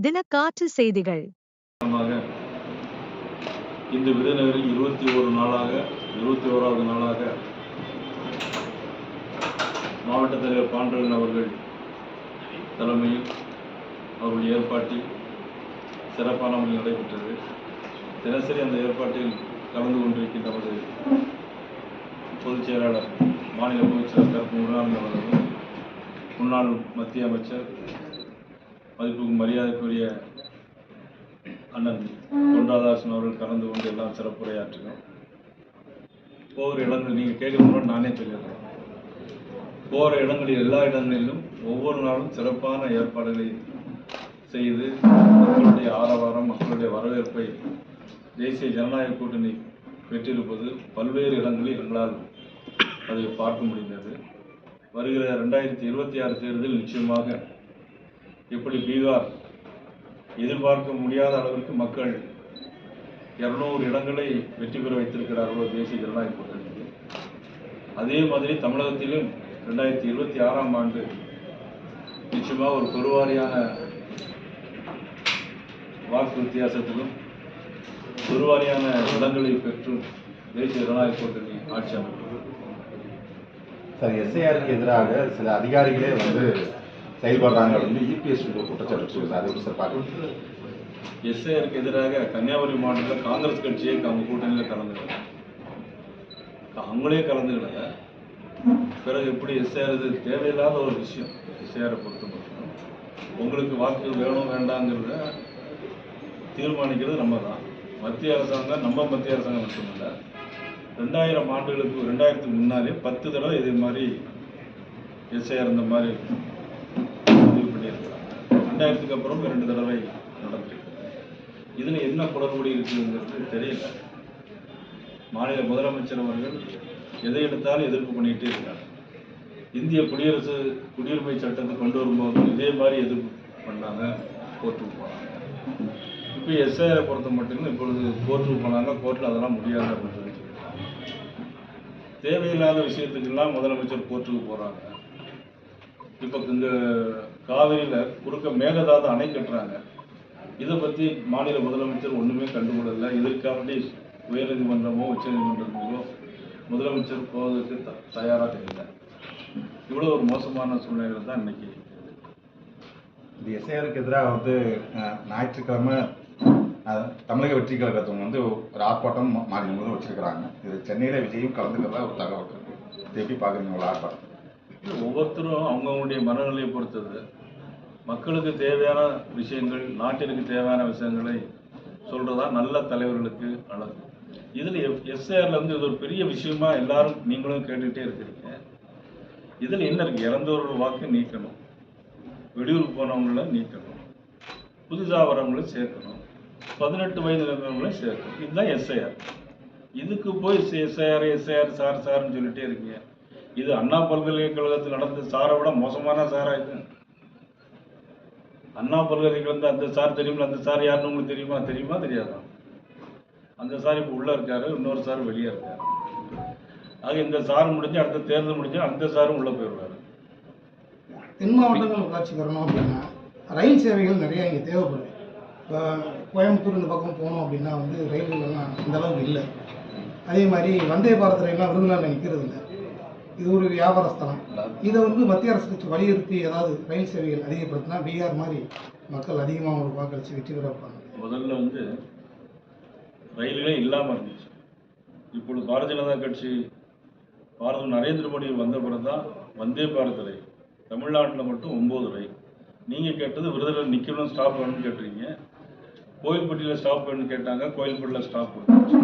தினக்காற்று செய்திகள். இந்த விருதுநகரில் 21வது நாளாக மாவட்ட தலைவர் பாண்டரன் அவர்கள் தலைமையில் அவருடைய ஏற்பாட்டில் சிறப்பான முறையில் நடைபெற்றது. தினசரி அந்த ஏற்பாட்டில் கலந்து கொண்டிருக்கின்ற நமது பொதுச் செயலாளர் மாநில பொதுச் செயலாளர் முருகானந்தம் அவர்கள், முன்னாள் மத்திய அமைச்சர் மதிப்புக்கு மரியாதைக்குரிய அண்ணன் பொன் ராதாகிருஷ்ணன் அவர்கள் கலந்து கொண்டு எல்லாம் சிறப்புரையாற்றினோம். ஒவ்வொரு இடங்கள் நீங்கள் கேட்குறது நானே சொல்லிடுறேன். போகிற இடங்களில் எல்லா இடங்களிலும் ஒவ்வொரு நாளும் சிறப்பான ஏற்பாடுகளை செய்து மக்களுடைய ஆரவாரம், மக்களுடைய வரவேற்பை தேசிய ஜனநாயக கூட்டணி பெற்றிருப்பது பல்வேறு இடங்களில் எங்களால் அதை பார்க்க முடிந்தது. வருகிற 2026 தேர்தல் நிச்சயமாக எப்படி பீகார் எதிர்பார்க்க முடியாத அளவிற்கு மக்கள் 200 இடங்களை வெற்றி பெற வைத்திருக்கிறார்களோ தேசிய ஜனநாயக கூட்டணிக்கு, அதே மாதிரி தமிழகத்திலும் 2026ஆம் ஆண்டு நிச்சயமாக ஒரு பெருவாரியான வாக்கு வித்தியாசத்திலும் பெருவாரியான இடங்களை பெற்றும் தேசிய ஜனநாயக கூட்டணி ஆட்சி அமைக்கும். சார், எஸ்ஐஆருக்கு எதிராக சில அதிகாரிகளே செயல்படுறாங்க அப்படின்னு இபிஎஸ் குற்றச்சாட்டு சொல்லுங்க. அதை சார் பார்க்க எஸ்ஐஆருக்கு எதிராக கன்னியாகுமரி மாவட்டத்தில் காங்கிரஸ் கட்சியை அவங்க கூட்டணியில் கலந்துக்கல, அவங்களே கலந்துக்கல. பிறகு எப்படி எஸ்ஐஆர் இது தேவையில்லாத ஒரு விஷயம். எஸ்ஐஆரை பொறுத்த மட்டும் உங்களுக்கு வாக்கு வேணும் வேண்டாங்கிறத தீர்மானிக்கிறது நம்ம தான். மத்திய அரசாங்கம், நம்ம மத்திய அரசாங்கம் மட்டுமில்ல, 2000 ஆண்டுகளுக்கு 2000க்கு முன்னாலே 10 தடவை இதே மாதிரி எஸ்ஐஆர் இந்த மாதிரி பதிவு பண்ணியிருக்கிறாங்க. 2000க்கு அப்புறம் 2 தடவை நடந்திருக்கு. இதில் என்ன குளறுபடி இருக்குங்கிறது தெரியல. மாநில முதலமைச்சர் அவர்கள் எதை எடுத்தாலும் எதிர்ப்பு பண்ணிகிட்டே இருக்காங்க. இந்திய குடியுரிமை சட்டத்தை கொண்டு வரும்போது இதே மாதிரி எதிர்ப்பு பண்ணாங்க, கோர்ட்டுக்கு போனாங்க. இப்போ எஸ்ஐஆரை பொறுத்த மட்டும் இப்பொழுது கோர்ட்டுக்கு போனாங்க, கோர்ட்டில் அதெல்லாம் முடியாது அப்படின்னு சொல்லி தேவையில்லாத விஷயத்துக்கெல்லாம் முதலமைச்சர் கோர்ட்டுக்கு போகிறாங்க. இப்போ இந்த காவிரியில் குறுக்க மேகதாது அணை கட்டுறாங்க. இதை பற்றி மாநில முதலமைச்சர் ஒன்றுமே கண்டுகொள்ளலை. இதற்காண்டி உயர்நீதிமன்றமோ உச்சநீதிமன்றமோ முதலமைச்சர் போவதற்கு தயாராக இல்லை. இவ்வளோ ஒரு மோசமான சூழ்நிலைகள் தான் இன்னைக்கு. இந்த எஸ்ஐஆருக்கு எதிராக ஞாயிற்றுக்கிழமை தமிழக வெற்றி கழகத்தவங்க ஒரு ஆர்ப்பாட்டம் மாநிலம் முழுவதும் வச்சிருக்கிறாங்க. இது சென்னையில் விஜயும் கலந்துக்கிறதா ஒரு தகவல் இருக்கு. இது எப்படி பார்க்குறீங்க ஒரு ஆர்ப்பாட்டம்? ஒவ்வொருத்தரும் அவங்கவுங்களுடைய மனநிலையை பொறுத்தது. மக்களுக்கு தேவையான விஷயங்கள், நாட்டிற்கு தேவையான விஷயங்களை சொல்றதா நல்ல தலைவர்களுக்கு அழகு. இதில் எஸ்ஐஆர்ல இது ஒரு பெரிய விஷயமா எல்லாரும் நீங்களும் கேட்டுக்கிட்டே இருக்கிறீங்க. இதில் என்ன இருக்கு? இறந்தவர்கள் வாக்கு நீக்கணும், வெளியூருக்கு போனவங்கள நீக்கணும், புதுசாக வரவங்களை சேர்க்கணும், 18 வயது நிரம்பினவங்களை சேர்க்கணும். இதுதான் எஸ்ஐஆர். இதுக்கு போய் எஸ்ஐஆர் சார்னு சொல்லிட்டே இருக்கீங்க. இது அண்ணா பல்கலைக்கழகத்தில் நடந்த சாரை விட மோசமான சாரா இது. அண்ணா பல்கலைக்கழகத்தில் அந்த சார் தெரியுமா? அந்த சார் யாருன்னு உங்களுக்கு தெரியுமா தெரியாதான்? அந்த சார் இப்போ உள்ள இருக்காரு, இன்னொரு சார் வெளியே இருக்காரு. ஆக இந்த சார் முடிஞ்சு அடுத்த தேர்தல் முடிஞ்சு அந்த சாரும் உள்ள போயிடுவாரு. தென் மாவட்டங்கள் வளர்ச்சி வரணும் அப்படின்னா ரயில் சேவைகள் நிறைய இங்கே தேவைப்படுது. இப்போ கோயம்புத்தூர் இந்த பக்கம் போகணும் அப்படின்னா ரயில்கள்லாம் இந்த அளவுக்கு இல்லை. அதே மாதிரி வந்தே பாரத் ரயில்லாம் விருதுநகரில் நிற்கிறது இல்லை. இது ஒரு வியாபார ஸ்தலம். இதை மத்திய அரசுக்கு வலியுறுத்தி ஏதாவது ரயில் சேவைகள் அதிகப்படுத்தினா பீகார் மாதிரி மக்கள் அதிகமாக அவங்களுக்கு வாக்களித்து வெற்றி பெற வைப்பாங்க. முதல்ல ரயில்களே இல்லாமல் இருந்துச்சு. இப்பொழுது பாரதிய ஜனதா கட்சி பாரதம் நரேந்திர மோடி வந்த பிறகு தான் வந்தே பாரத் ரயில். தமிழ்நாட்டில் மட்டும் 9 ரயில். நீங்கள் கேட்டது விருதுநகர் நிற்கணும், ஸ்டாப் வேணும்னு கேட்டுறீங்க. கோயில்பட்டியில் ஸ்டாப் வேணும்னு கேட்டாங்க, கோயில்பட்டியில் ஸ்டாப் கொடுத்துருச்சு.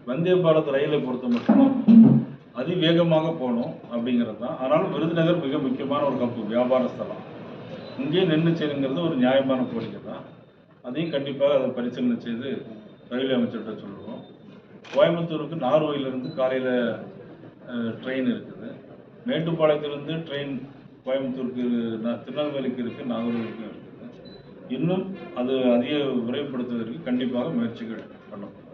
வந்தே பாரத் ரயிலை பொறுத்த மட்டும் அதிவேகமாக போகணும் அப்படிங்கிறது தான். ஆனாலும் விருதுநகர் மிக முக்கியமான ஒரு வியாபார ஸ்தலம். இங்கே நின்று செய்யுங்கிறது ஒரு நியாயமான கோரிக்கை தான். அதையும் கண்டிப்பாக அதை பரிசீலனை செய்து ரயில்வே அமைச்சர்கிட்ட சொல்லுவோம். கோயம்புத்தூருக்கு நார்வேயிலிருந்து காலையில் ட்ரெயின் இருக்குது. மேட்டுப்பாளையத்திலிருந்து ட்ரெயின் கோயம்புத்தூருக்கு, திருநெல்வேலிக்கு இருக்குது, நாகர்கோவிலுக்கும் இருக்குது. இன்னும் அது அதிக விரைவுபடுத்துவதற்கு கண்டிப்பாக முயற்சிகள் பண்ணப்படும்.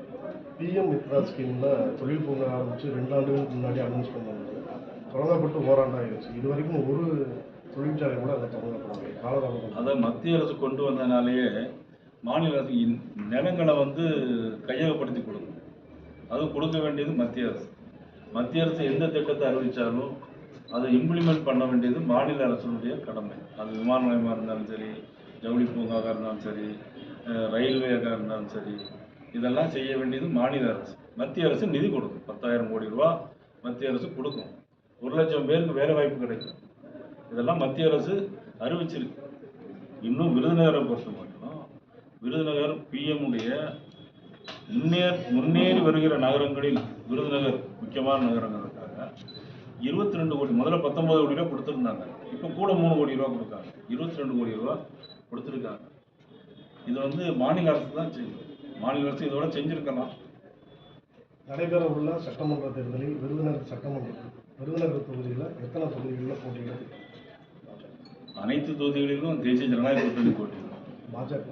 பிஎம் மித்ரா ஸ்கீமில் தொழில் பூங்கா ஆரம்பித்து 2 ஆண்டுகளுக்கு முன்னாடி அனௌன்ஸ் பண்ணாங்க. தொடங்கப்பட்டு ஓராண்டாயிருச்சு. இது வரைக்கும் ஒரு தொழிற்சாலை கூட அதை தொடங்கப்படுது காலதாமதம். அதை மத்திய அரசு கொண்டு வந்தனாலேயே மாநில அரசு நிலங்களை வந்து கையகப்படுத்தி கொடுக்கும். அது கொடுக்க வேண்டியது மத்திய அரசு. மத்திய அரசு எந்த திட்டத்தை அறிவித்தாலும் அதை இம்ப்ளிமெண்ட் பண்ண வேண்டியது மாநில அரசுடைய கடமை. அது விமான நிலையமாக இருந்தாலும் சரி, ஜவுளி பூங்காவாக இருந்தாலும் சரி, ரயில்வேயாக இருந்தாலும் சரி, இதெல்லாம் செய்ய வேண்டியது மாநில அரசு. மத்திய அரசு நிதி கொடுக்கும். 10,000 கோடி ரூபா மத்திய அரசு கொடுக்கும். 1,00,000 பேருக்கு வேலை வாய்ப்பு கிடைக்கும். இதெல்லாம் மத்திய அரசு அறிவிச்சிருக்கு. இன்னும் விருதுநகரை பொறுத்த மட்டும் விருதுநகர் பிஎம்முடைய முன்னேறி வருகிற நகரங்களில் விருதுநகர் முக்கியமான நகரங்கள் இருக்காங்க. 22 கோடி, முதல்ல 19 கோடி ரூபா கொடுத்துருந்தாங்க. இப்போ கூட 3 கோடி ரூபா கொடுக்காங்க. 22 கோடி ரூபா கொடுத்துருக்காங்க. இது வந்து மாநில அரசு தான் செய்யும். மாநில அரசு இதோட செஞ்சிருக்கலாம். நடைபெற உள்ள சட்டமன்ற தேர்தலில் விருதுநகர் தொகுதியில் எத்தனை தொகுதிகளில் போட்டியிடுது? அனைத்து தொகுதிகளிலும் தேசிய ஜனநாயக கூட்டணி போட்டியிடும். பாஜக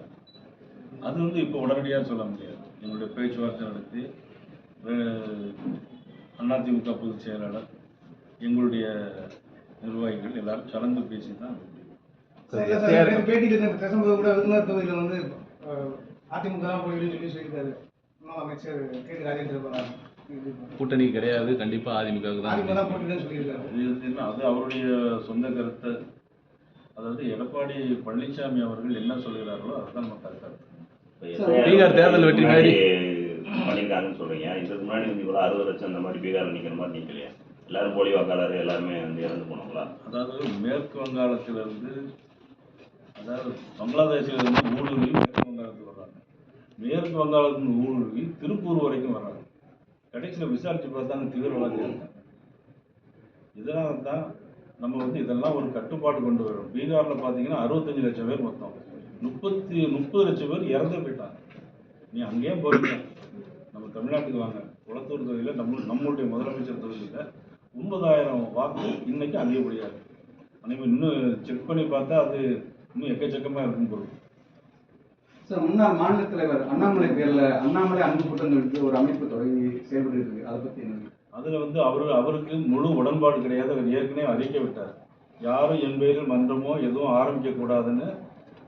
அது வந்து இப்போ உடனடியாக சொல்ல முடியாது. எங்களுடைய பேச்சுவார்த்தை நடத்தி அதிமுக பொதுச் செயலாளர், எங்களுடைய நிர்வாகிகள் எல்லாரும் கலந்து பேசி தான் பேட்டியில் பேசும்போது கூட விருதுநகர் தொகுதியில் வந்து அதிமுக தான் போயிடுன்னு சொல்லியிருக்காரு அமைச்சர் கே டி ராஜேந்திர. கூட்டணி கிடையாது, கண்டிப்பா அதிமுக தான் போட்டியிடுன்னு சொல்லியிருக்காரு. அது அவருடைய சொந்த கருத்தை. அதாவது எடப்பாடி பழனிசாமி அவர்கள் என்ன சொல்கிறார்களோ அதுதான் நம்ம கருத்து. பீகார் தேர்தல் வெற்றி மாதிரி பண்ணியிருக்காங்கன்னு சொல்றீங்க. இதுக்கு முன்னாடி வந்து இவ்வளோ 60 லட்சம் அந்த மாதிரி பீகாரில் நிற்கிற மாதிரி நிற்கலையா? எல்லாரும் போலி வாக்காளர் எல்லாருமே வந்து இறந்து போனாங்களா? அதாவது மேற்கு வங்காளத்திலிருந்து, அதாவது பங்களாதேஷிலிருந்து ஊடுருவி மேற்கு வங்காளத்துக்கு வர்றாங்க. மேற்கு வங்காளத்தின் ஊடுருவி திருப்பூர் வரைக்கும் வர்றாங்க. கடைசியில் விசாரிச்சு பார்த்தாங்க தீவிரவாதியாக இருக்காங்க. இதனால தான் நம்ம வந்து இதெல்லாம் ஒரு கட்டுப்பாடு கொண்டு வரும். பீகாரில் பார்த்தீங்கன்னா 65 லட்சம் பேர் மொத்தம், 30 லட்சம் பேர் இறந்து போயிட்டாங்க. நீ அங்கேயே போறீங்க, நம்ம தமிழ்நாட்டுக்கு வாங்க. குளத்தூர் தொகுதியில் நம்மளுடைய முதலமைச்சர் தொகுதியில் 9,000 வாக்கு இன்னைக்கு அதிகப்படியாக. ஆனால் இன்னும் செக் பண்ணி பார்த்தா அது இன்னும் எக்கச்சக்கமாக இருக்கும் பொருள். சார், முன்னாள் மாநில தலைவர் அண்ணாமலை பேரில் அண்ணாமலை அன்பு கூட்டங்களுக்கு ஒரு அமைப்பு தொடங்கி செயல்பட்டு இருக்கு. அதை பற்றி என்ன? அதில் வந்து அவருக்கு முழு உடன்பாடு கிடையாது. அவர் ஏற்கனவே அறிக்கை விட்டார். யாரும் என் பேரில் மன்றமோ எதுவும் ஆரம்பிக்கக்கூடாதுன்னு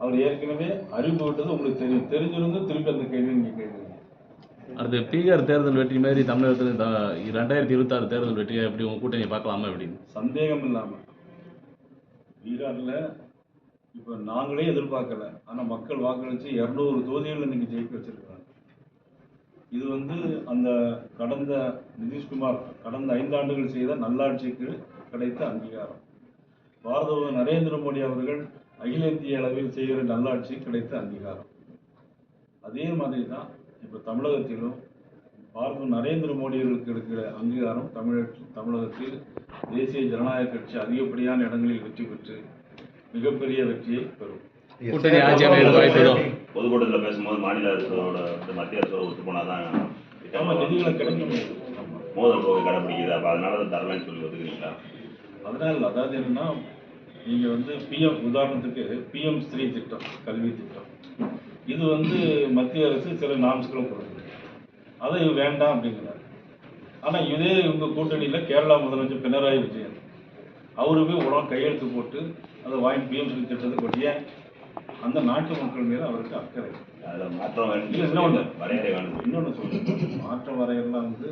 அவர் ஏற்கனவே அறிவிப்பு விட்டது உங்களுக்கு தெரியும். தெரிஞ்சிருந்து திருப்பி அந்த கேள்வி நீங்கள் கேட்குறீங்க. அடுத்து பீகார் தேர்தல் வெற்றி மாதிரி தமிழகத்தில் 2026 தேர்தல் வெற்றியை எப்படி உங்கள் கூட்டணி பார்க்கலாமா? அப்படின்னு சந்தேகம் இல்லாமல் பீகாரில் இப்போ நாங்களே எதிர்பார்க்கல, ஆனால் மக்கள் வாக்களித்து 200 தொகுதிகளில் இன்னைக்கு ஜெயிக்க வச்சிருக்கிறாங்க. இது வந்து அந்த கடந்த நிதிஷ்குமார் கடந்த 5 ஆண்டுகள் செய்த நல்லாட்சிக்கு கிடைத்த அங்கீகாரம். பாரத நரேந்திர மோடி அவர்கள் அகில இந்திய அளவில் செய்கிற நல்லாட்சி கிடைத்த அங்கீகாரம். அதே மாதிரி தான் இப்போ தமிழகத்திலும் பாரத நரேந்திர மோடிகளுக்கு இருக்கிற அங்கீகாரம் தமிழகத்தில் தேசிய ஜனநாயக கட்சி அதிகப்படியான இடங்களில் வெற்றி பெற்று மிகப்பெரிய வெற்றியை பெறும். கூட்டணி ஆட்சி அமைய வாய்ப்பு. பொதுக்கூட்டத்தில் பேசும்போது மாநில அரசோட மத்திய அரசோட ஒத்து போனாதான் நிதிகளை கிடைக்க முடியும். மோதல் போகை கடைபிடிக்குது. அப்போ அதனால தான் தரலன்னு சொல்லி ஒத்துக்கிறீங்களா? அதனால அதாவது என்னன்னா, நீங்கள் வந்து உதாரணத்துக்கு PM ஸ்ரீ திட்டம், கல்வி திட்டம், இது வந்து மத்திய அரசு சில நாம்ஸ்களை கொடுக்குது. அதை வேண்டாம் அப்படிங்கிறார். ஆனால் இதே இவங்க கூட்டணியில் கேரளா முதலமைச்சர் பினராயி விஜயன் அவருமே உடனே கையெழுத்து போட்டு அதை வாங்கி PM ஸ்ரீ திட்டத்தை கொட்டிய அந்த நாட்டு மக்கள் மீது அவருக்கு அக்கறை. அதில் மாற்றம் வரையறை வேணும். இன்னொன்று சொல்லுங்கள், மாற்ற வரையெல்லாம் வந்து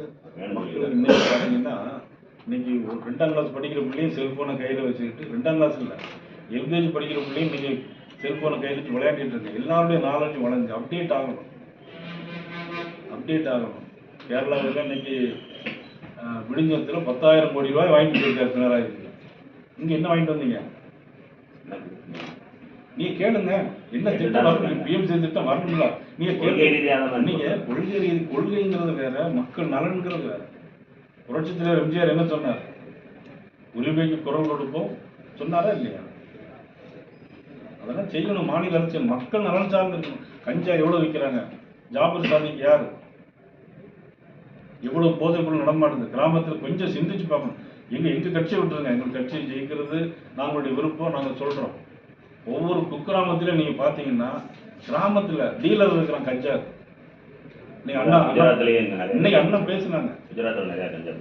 மக்களுக்கு இன்னைக்கு பார்த்தீங்கன்னா, இன்னைக்கு ஒரு 2ஆம் கிளாஸ் படிக்கிற பிள்ளையும் செல்ஃபோனை கையில் வச்சுக்கிட்டு, 2ஆம் கிளாஸ் இல்லை LKG படிக்கிற பிள்ளையும் இன்னைக்கு செல்ஃபோனை கையில் வச்சு விளையாடிட்டு இருக்கு. எல்லாருடைய நாலேஜ் வளர்ந்து அப்டேட் ஆகணும். கேரளாவில் இன்னைக்கு விடுஞ்சத்தில் 10,000 கோடி ரூபாய் வாங்கிட்டு போயிருக்காரு பினராயி விஜயன். இங்கே என்ன வாங்கிட்டு வந்தீங்க? நீ கேளுங்க, என்ன திட்டம் வரணும்? PM ஸ்ரீ திட்டம் வரணுங்களா? நீங்க கொள்கைங்கிறது வேற, மக்கள் நலன்கிறது வேற. புரட்சித் தலைவர் எம்ஜிஆர் என்ன சொன்னார்? உரிமைக்கு குரல் கொடுப்போம் சொன்னாரா இல்லையா? அதெல்லாம் செய்யணும். மாநில அரசு மக்கள் நலன் சார்ந்து இருக்கணும். கஞ்சா எவ்வளவு விற்கிறாங்க? ஜாபர் சாதிக்கு யாரு? எவ்வளவு போதைப் பொருள் நடமாடுது கிராமத்தில்? கொஞ்சம் சிந்திச்சு பார்க்கணும். எங்க கட்சியை விட்டுருங்க. எங்கள் கட்சியை ஜெயிக்கிறது நாங்களுடைய விருப்பம், நாங்கள் சொல்றோம். ஒவ்வொரு குக்கிராமத்திலும் நீங்க பாத்தீங்கன்னா கிராமத்துல டீலர் இருக்கிறான் கஞ்சா. இன்னைக்கு அண்ணா பேசினாங்க. குஜராத்தில் நிறைய கஞ்சா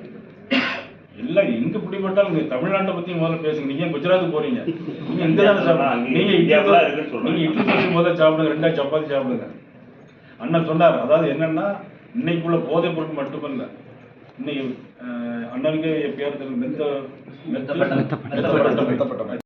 எல்லாம் எங்க பிடிப்பட்டாலும் நீங்க தமிழ்நாட்டை பத்தி முதல்ல பேசுங்க. நீங்க ஏன் குஜராத் போறீங்க? நீங்க இங்க தானே சாப்பிடுங்க. நீங்க இட்லி தோசை முதல்ல சாப்பிடுங்க, 2 சப்பாத்தி சாப்பிடுங்க. அண்ணன் சொன்னார். அதாவது என்னன்னா இன்னைக்குள்ள போதைப் பொருள் மட்டுமல்ல, இன்னைக்கு அண்ணனுக்கு பேர் மெத்தப்பட்டமை